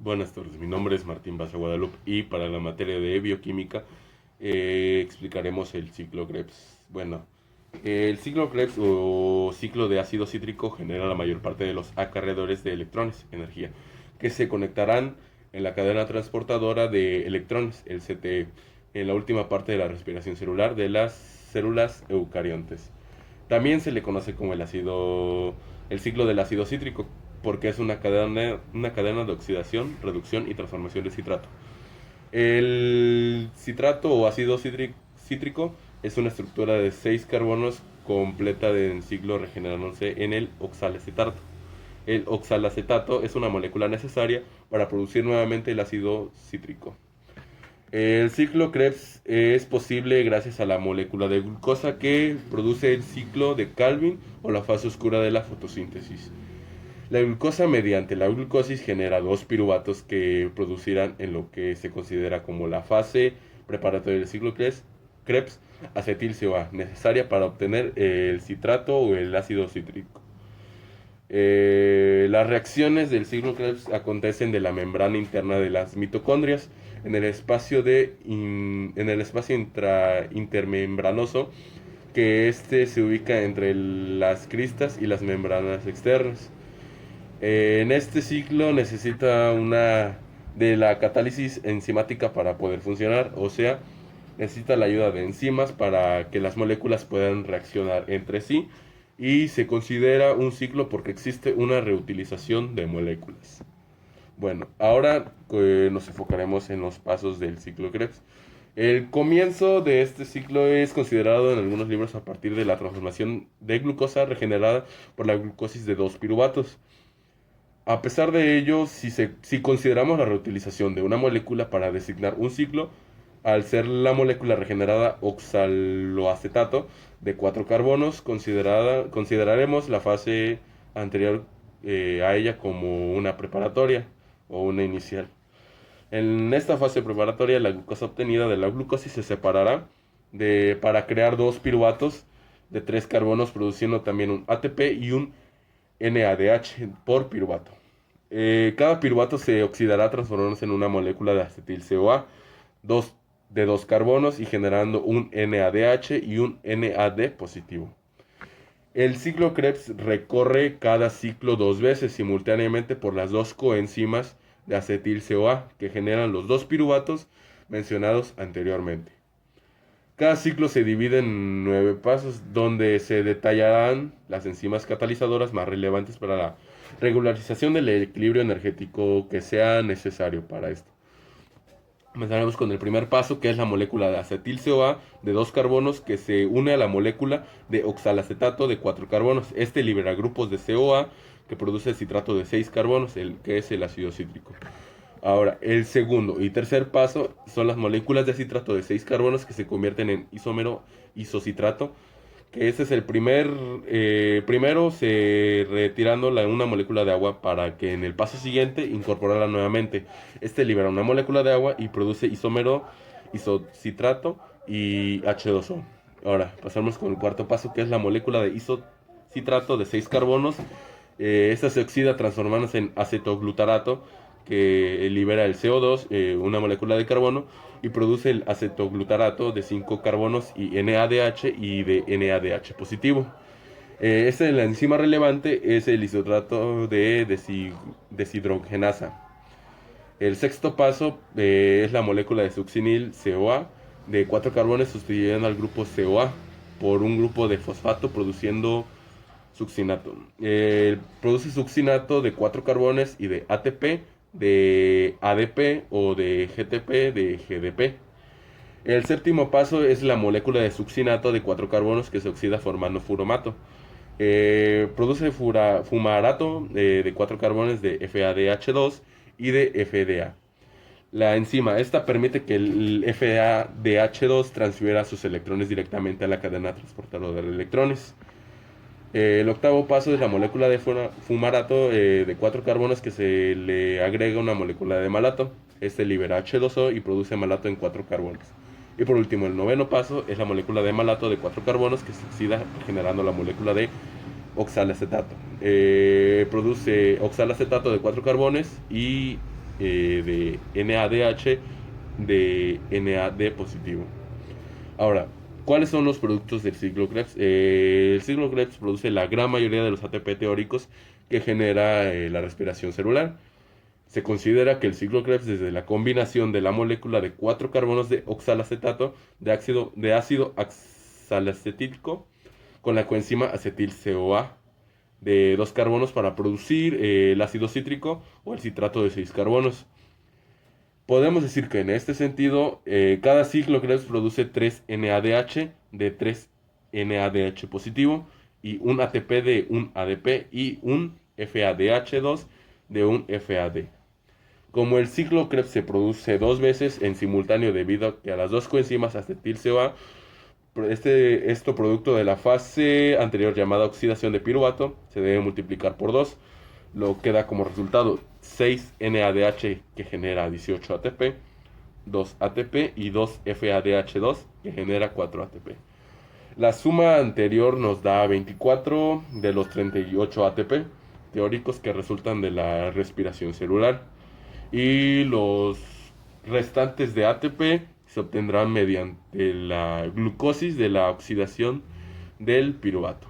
Buenas tardes, mi nombre es Martín Baza Guadalupe y para la materia de bioquímica explicaremos el ciclo Krebs. Bueno, el ciclo Krebs o ciclo de ácido cítrico genera la mayor parte de los acarreadores de electrones, energía, que se conectarán en la cadena transportadora de electrones, el CTE, en la última parte de la respiración celular de las células eucariontes. También se le conoce como el ciclo del ácido cítrico, porque es una cadena de oxidación, reducción y transformación de citrato. El citrato o ácido cítrico es una estructura de 6 carbonos completa en ciclo regenerándose en el oxalacetato. El oxalacetato es una molécula necesaria para producir nuevamente el ácido cítrico. El ciclo Krebs es posible gracias a la molécula de glucosa que produce el ciclo de Calvin o la fase oscura de la fotosíntesis. La glucosa mediante la glucosis genera dos piruvatos que producirán en lo que se considera como la fase preparatoria del ciclo Krebs acetil-CoA, necesaria para obtener el citrato o el ácido cítrico. Las reacciones del ciclo Krebs acontecen de la membrana interna de las mitocondrias en el espacio intermembranoso, que se ubica entre las cristas y las membranas externas. En este ciclo necesita una de la catálisis enzimática para poder funcionar, o sea, necesita la ayuda de enzimas para que las moléculas puedan reaccionar entre sí y se considera un ciclo porque existe una reutilización de moléculas. Bueno, ahora nos enfocaremos en los pasos del ciclo Krebs. El comienzo de este ciclo es considerado en algunos libros a partir de la transformación de glucosa regenerada por la glucosis de dos piruvatos. A pesar de ello, si consideramos la reutilización de una molécula para designar un ciclo, al ser la molécula regenerada oxaloacetato de 4 carbonos, consideraremos la fase anterior a ella como una preparatoria o una inicial. En esta fase preparatoria, la glucosa obtenida de la glucosis se separará para crear dos piruvatos de 3 carbonos, produciendo también un ATP y un NADH por piruvato. Cada piruvato se oxidará transformándose en una molécula de acetil-CoA de 2 carbonos y generando un NADH y un NAD positivo. El ciclo Krebs recorre cada ciclo dos veces simultáneamente por las dos coenzimas de acetil-CoA que generan los dos piruvatos mencionados anteriormente. Cada ciclo se divide en 9 pasos, donde se detallarán las enzimas catalizadoras más relevantes para la regularización del equilibrio energético que sea necesario para esto. Comenzaremos con el primer paso, que es la molécula de acetil-CoA de 2 carbonos que se une a la molécula de oxalacetato de 4 carbonos. Este libera grupos de CoA que produce el citrato de 6 carbonos, que es el ácido cítrico. Ahora, el segundo y tercer paso son las moléculas de citrato de 6 carbonos que se convierten en isómero isocitrato, que ese es el primero se retirando una molécula de agua para que en el paso siguiente incorporarla nuevamente. Este libera una molécula de agua y produce isómero isocitrato y H2O. Ahora, pasamos con el cuarto paso, que es la molécula de isocitrato de 6 carbonos. Esta se oxida transformándose en acetoglutarato, que libera el CO2, una molécula de carbono, y produce el acetoglutarato de 5 carbonos y NADH y de NADH positivo. La enzima relevante es el isotrato de deshidrogenasa. El sexto paso es la molécula de succinil CoA de 4 carbones sustituyendo al grupo CoA por un grupo de fosfato produciendo succinato. Produce succinato de 4 carbones y de ATP, de ADP o de GTP, de GDP. El séptimo paso es la molécula de succinato de 4 carbonos que se oxida formando furomato. Produce fumarato de 4 carbones de FADH2 y de FDA. La enzima esta permite que el FADH2 transfiera sus electrones directamente a la cadena transportadora de electrones. El octavo paso es la molécula de fumarato de 4 carbonos que se le agrega una molécula de malato. Este libera H2O y produce malato en 4 carbonos. Y por último, el noveno paso es la molécula de malato de 4 carbonos que se oxida generando la molécula de oxalacetato. Produce oxalacetato de 4 carbones y de NADH de NAD positivo. Ahora, ¿cuáles son los productos del ciclo Krebs? El ciclo Krebs produce la gran mayoría de los ATP teóricos que genera la respiración celular. Se considera que el ciclo Krebs, desde la combinación de la molécula de 4 carbonos de oxalacetato de ácido oxalacetílico con la coenzima acetil-CoA de 2 carbonos para producir el ácido cítrico o el citrato de 6 carbonos. Podemos decir que en este sentido, cada ciclo Krebs produce 3 NADH de 3 NADH positivo y un ATP de un ADP y un FADH2 de un FAD. Como el ciclo Krebs se produce dos veces en simultáneo debido a que a las dos coenzimas acetil-CoA, esto producto de la fase anterior llamada oxidación de piruvato, se debe multiplicar por 2, lo que da como resultado 6 NADH que genera 18 ATP, 2 ATP y 2 FADH2 que genera 4 ATP. La suma anterior nos da 24 de los 38 ATP teóricos que resultan de la respiración celular. Y los restantes de ATP se obtendrán mediante la glucosis de la oxidación del piruvato.